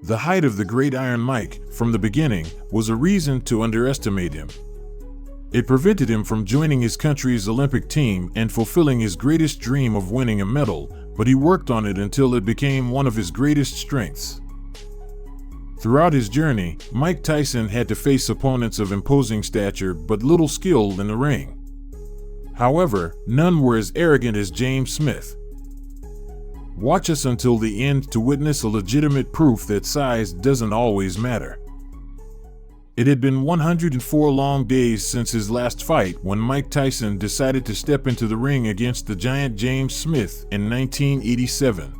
The height of the Great Iron Mike, from the beginning, was a reason to underestimate him. It prevented him from joining his country's Olympic team and fulfilling his greatest dream of winning a medal, but he worked on it until it became one of his greatest strengths. Throughout his journey, Mike Tyson had to face opponents of imposing stature but little skill in the ring. However, none were as arrogant as James Smith. Watch us until the end to witness a legitimate proof that size doesn't always matter. It had been 104 long days since his last fight when Mike Tyson decided to step into the ring against the giant James Smith in 1987.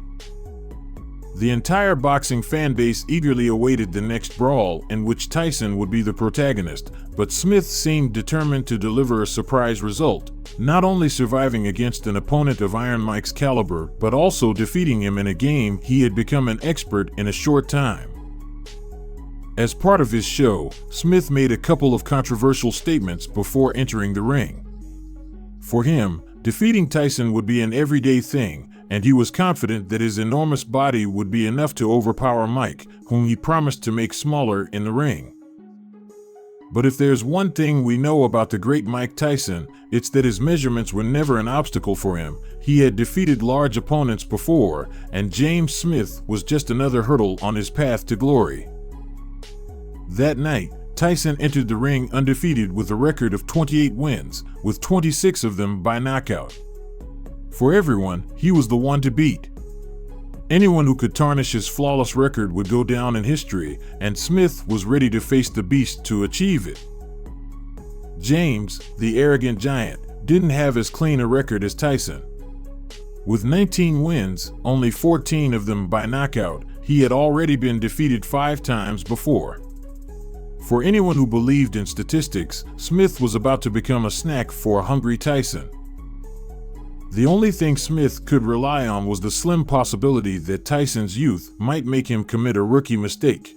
The entire boxing fan base eagerly awaited the next brawl in which Tyson would be the protagonist, but Smith seemed determined to deliver a surprise result, not only surviving against an opponent of Iron Mike's caliber, but also defeating him in a game he had become an expert in a short time. As part of his show, Smith made a couple of controversial statements before entering the ring. For him, defeating Tyson would be an everyday thing, and he was confident that his enormous body would be enough to overpower Mike, whom he promised to make smaller in the ring. But if there's one thing we know about the great Mike Tyson, it's that his measurements were never an obstacle for him. He had defeated large opponents before, and James Smith was just another hurdle on his path to glory. That night, Tyson entered the ring undefeated with a record of 28 wins, with 26 of them by knockout. For everyone, he was the one to beat. Anyone who could tarnish his flawless record would go down in history, and Smith was ready to face the beast to achieve it. James, the arrogant giant, didn't have as clean a record as Tyson. With 19 wins, only 14 of them by knockout, he had already been defeated 5 times before. For anyone who believed in statistics, Smith was about to become a snack for a hungry Tyson. The only thing Smith could rely on was the slim possibility that Tyson's youth might make him commit a rookie mistake.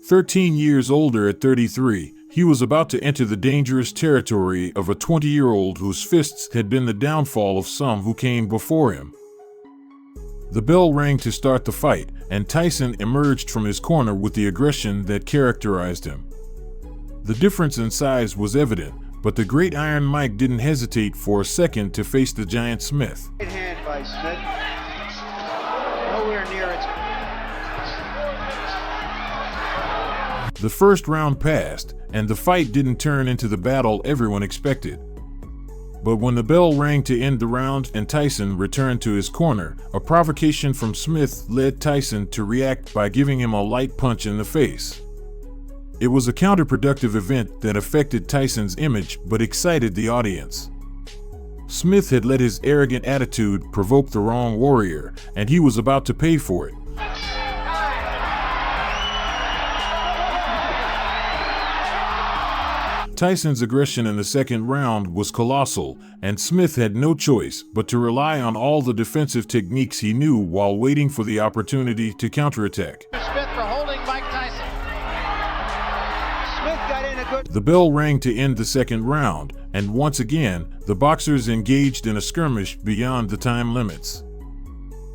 13 years older at 33, he was about to enter the dangerous territory of a 20-year-old whose fists had been the downfall of some who came before him. The bell rang to start the fight, and Tyson emerged from his corner with the aggression that characterized him. The difference in size was evident, but the Great Iron Mike didn't hesitate for a second to face the giant Smith. Right hand by Smith. Nowhere near it. The first round passed, and the fight didn't turn into the battle everyone expected. But when the bell rang to end the round and Tyson returned to his corner, a provocation from Smith led Tyson to react by giving him a light punch in the face. It was a counterproductive event that affected Tyson's image but excited the audience. Smith had let his arrogant attitude provoke the wrong warrior, and he was about to pay for it. Tyson's aggression in the second round was colossal, and Smith had no choice but to rely on all the defensive techniques he knew while waiting for the opportunity to counterattack. Smith for holding Mike Tyson. Smith got in a good... The bell rang to end the second round, and once again, the boxers engaged in a skirmish beyond the time limits.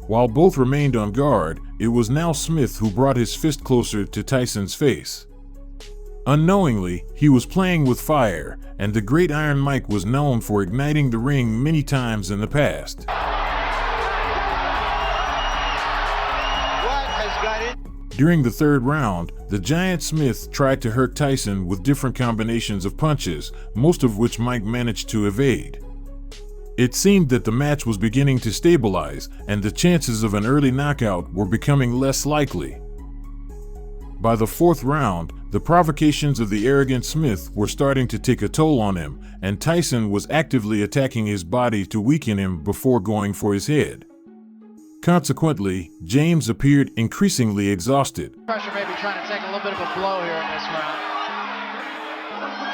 While both remained on guard, it was now Smith who brought his fist closer to Tyson's face. Unknowingly, he was playing with fire, and the Great Iron Mike was known for igniting the ring many times in the past. What has got it? During the third round, the giant Smith tried to hurt Tyson with different combinations of punches, most of which Mike managed to evade. It seemed that the match was beginning to stabilize, and the chances of an early knockout were becoming less likely. By the fourth round, the provocations of the arrogant Smith were starting to take a toll on him, and Tyson was actively attacking his body to weaken him before going for his head. Consequently, James appeared increasingly exhausted. Pressure may be trying to take a little bit of a blow here in this round.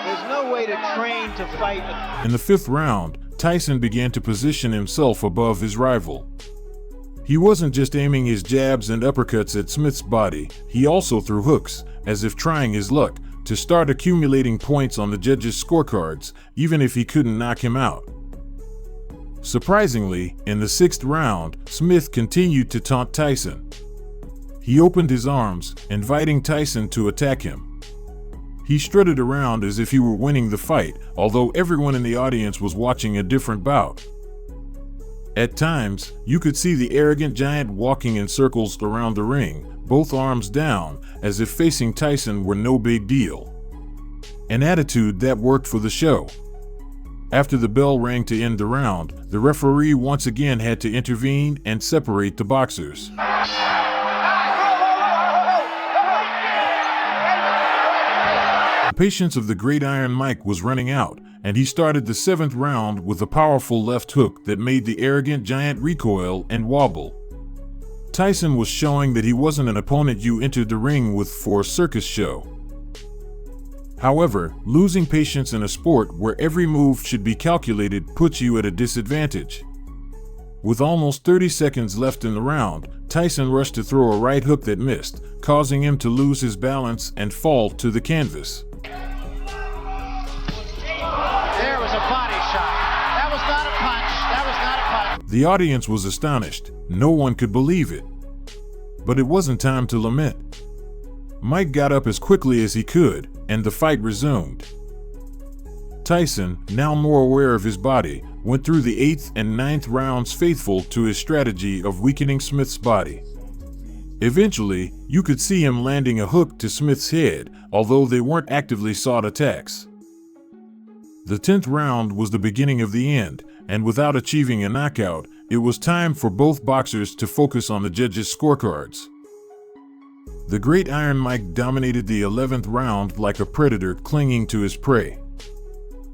There's no way to train to fight. In the fifth round, Tyson began to position himself above his rival. He wasn't just aiming his jabs and uppercuts at Smith's body, he also threw hooks, as if trying his luck, to start accumulating points on the judges' scorecards, even if he couldn't knock him out. Surprisingly, in the sixth round, Smith continued to taunt Tyson. He opened his arms, inviting Tyson to attack him. He strutted around as if he were winning the fight, although everyone in the audience was watching a different bout. At times, you could see the arrogant giant walking in circles around the ring, both arms down, as if facing Tyson were no big deal. An attitude that worked for the show. After the bell rang to end the round, the referee once again had to intervene and separate the boxers. The patience of the Great Iron Mike was running out, and he started the 7th round with a powerful left hook that made the arrogant giant recoil and wobble. Tyson was showing that he wasn't an opponent you entered the ring with for a circus show. However, losing patience in a sport where every move should be calculated puts you at a disadvantage. With almost 30 seconds left in the round, Tyson rushed to throw a right hook that missed, causing him to lose his balance and fall to the canvas. There was a body shot. That was not a punch. That was not a punch. The audience was astonished. No one could believe it. But it wasn't time to lament. Mike got up as quickly as he could, and the fight resumed. Tyson, now more aware of his body, went through the 8th and 9th rounds faithful to his strategy of weakening Smith's body. Eventually, you could see him landing a hook to Smith's head, although they weren't actively sought attacks. The 10th round was the beginning of the end, and without achieving a knockout, it was time for both boxers to focus on the judges' scorecards. The Great Iron Mike dominated the 11th round like a predator clinging to his prey.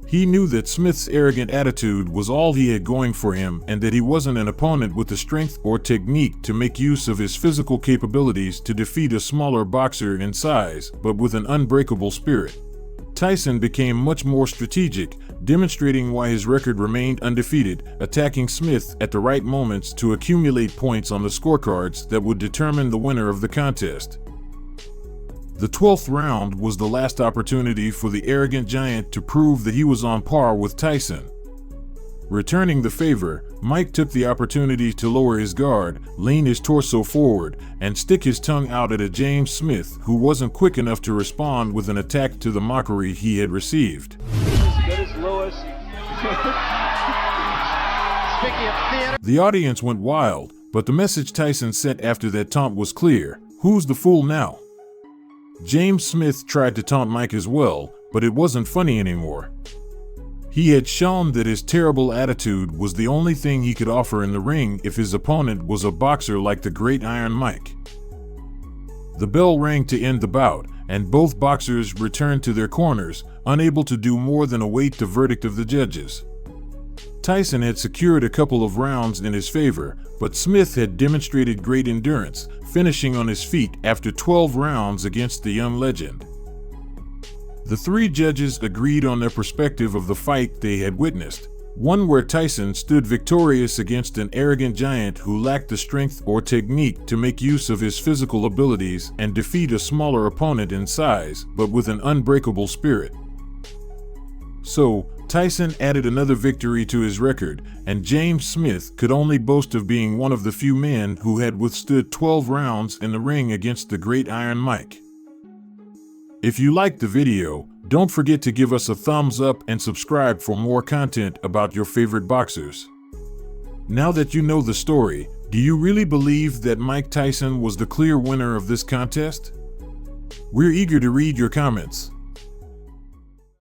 He knew that Smith's arrogant attitude was all he had going for him and that he wasn't an opponent with the strength or technique to make use of his physical capabilities to defeat a smaller boxer in size, but with an unbreakable spirit. Tyson became much more strategic, demonstrating why his record remained undefeated, attacking Smith at the right moments to accumulate points on the scorecards that would determine the winner of the contest. The 12th round was the last opportunity for the arrogant giant to prove that he was on par with Tyson. Returning the favor, Mike took the opportunity to lower his guard, lean his torso forward, and stick his tongue out at a James Smith who wasn't quick enough to respond with an attack to the mockery he had received. As good as Lewis. Speaking of theater. The audience went wild, but the message Tyson sent after that taunt was clear: who's the fool now? James Smith tried to taunt Mike as well, but it wasn't funny anymore. He had shown that his terrible attitude was the only thing he could offer in the ring if his opponent was a boxer like the Great Iron Mike. The bell rang to end the bout, and both boxers returned to their corners, unable to do more than await the verdict of the judges. Tyson had secured a couple of rounds in his favor, but Smith had demonstrated great endurance, finishing on his feet after 12 rounds against the young legend. The three judges agreed on their perspective of the fight they had witnessed, one where Tyson stood victorious against an arrogant giant who lacked the strength or technique to make use of his physical abilities and defeat a smaller opponent in size, but with an unbreakable spirit. So, Tyson added another victory to his record, and James Smith could only boast of being one of the few men who had withstood 12 rounds in the ring against the Great Iron Mike. If you liked the video, don't forget to give us a thumbs up and subscribe for more content about your favorite boxers. Now that you know the story, do you really believe that Mike Tyson was the clear winner of this contest? We're eager to read your comments.